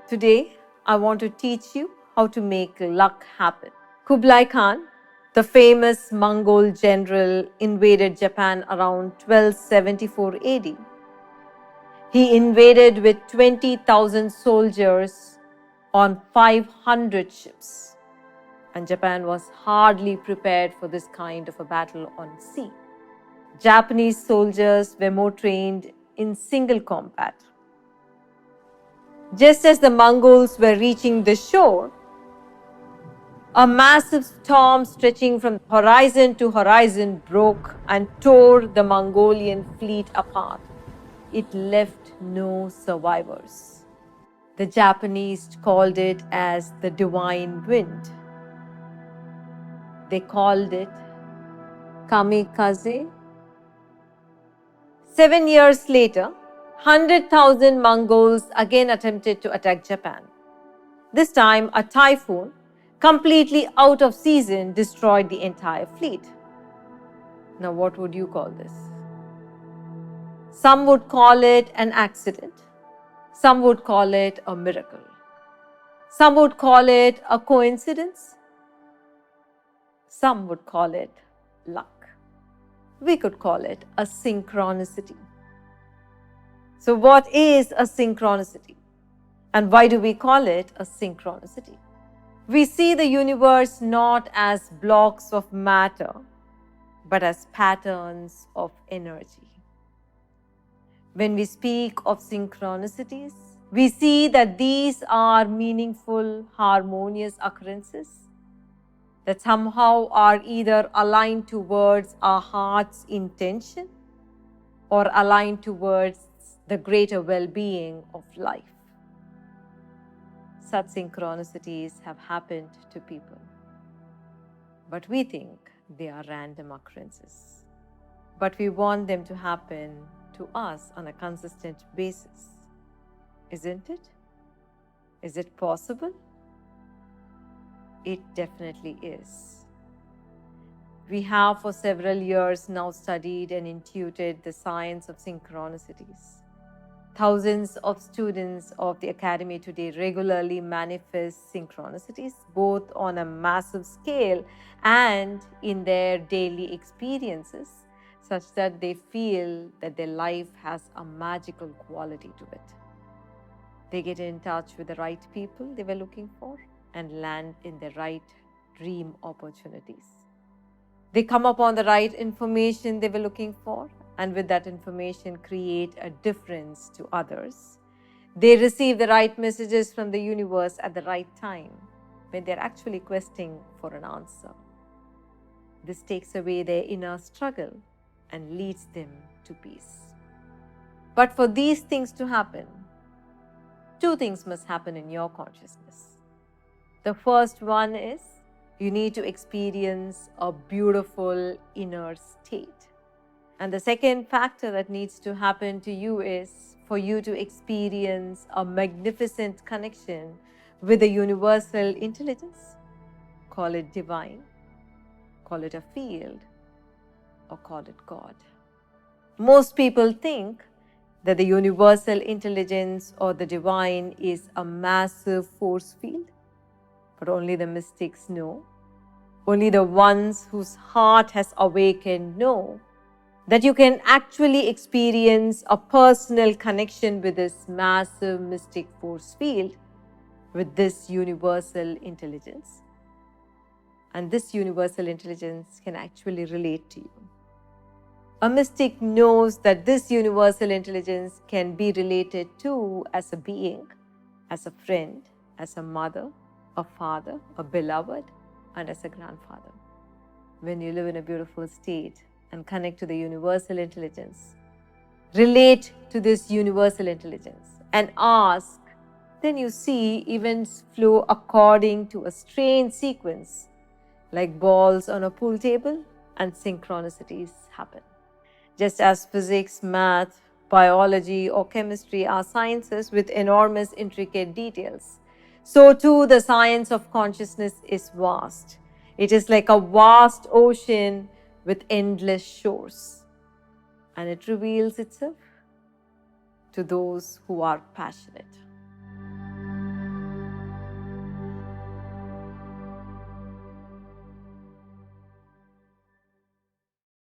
Today, I want to teach you how to make luck happen. Kublai Khan, the famous Mongol general, invaded Japan around 1274 AD. He invaded with 20,000 soldiers on 500 ships, and Japan was hardly prepared for this kind of a battle on sea. Japanese soldiers were more trained in single combat. Just as the Mongols were reaching the shore, a massive storm stretching from horizon to horizon broke and tore the Mongolian fleet apart. It left no survivors. The Japanese called it as the divine wind. They called it kamikaze. 7 years later, 100,000 Mongols again attempted to attack Japan. This time, a typhoon, completely out of season, destroyed the entire fleet. Now, what would you call this? Some would call it an accident. Some would call it a miracle. Some would call it a coincidence. Some would call it luck. We could call it a synchronicity. So what is a synchronicity? And why do we call it a synchronicity? We see the universe not as blocks of matter, but as patterns of energy. When we speak of synchronicities, we see that these are meaningful, harmonious occurrences that somehow are either aligned towards our heart's intention or aligned towards the greater well-being of life. Such synchronicities have happened to people, but we think they are random occurrences. But we want them to happen to us on a consistent basis. Isn't it? Is it possible? It definitely is. We have for several years now studied and intuited the science of synchronicities. Thousands of students of the Academy today regularly manifest synchronicities, both on a massive scale and in their daily experiences, such that they feel that their life has a magical quality to it. They get in touch with the right people they were looking for and land in the right dream opportunities. They come upon the right information they were looking for, and with that information create a difference to others. They receive the right messages from the universe at the right time when they're actually questing for an answer. This takes away their inner struggle and leads them to peace. But for these things to happen, two things must happen in your consciousness. The first one is you need to experience a beautiful inner state. And the second factor that needs to happen to you is for you to experience a magnificent connection with the universal intelligence. Call it divine, call it a field, or call it God. Most people think that the universal intelligence or the divine is a massive force field, but only the mystics know, only the ones whose heart has awakened know that you can actually experience a personal connection with this massive mystic force field, with this universal intelligence. And this universal intelligence can actually relate to you. A mystic knows that this universal intelligence can be related to as a being, as a friend, as a mother, a father, a beloved, and as a grandfather. When you live in a beautiful state and connect to the universal intelligence, relate to this universal intelligence and ask, then you see events flow according to a strange sequence, like balls on a pool table, and synchronicities happen. Just as physics, math, biology, or chemistry are sciences with enormous intricate details, so too the science of consciousness is vast. It is like a vast ocean with endless shores, and it reveals itself to those who are passionate.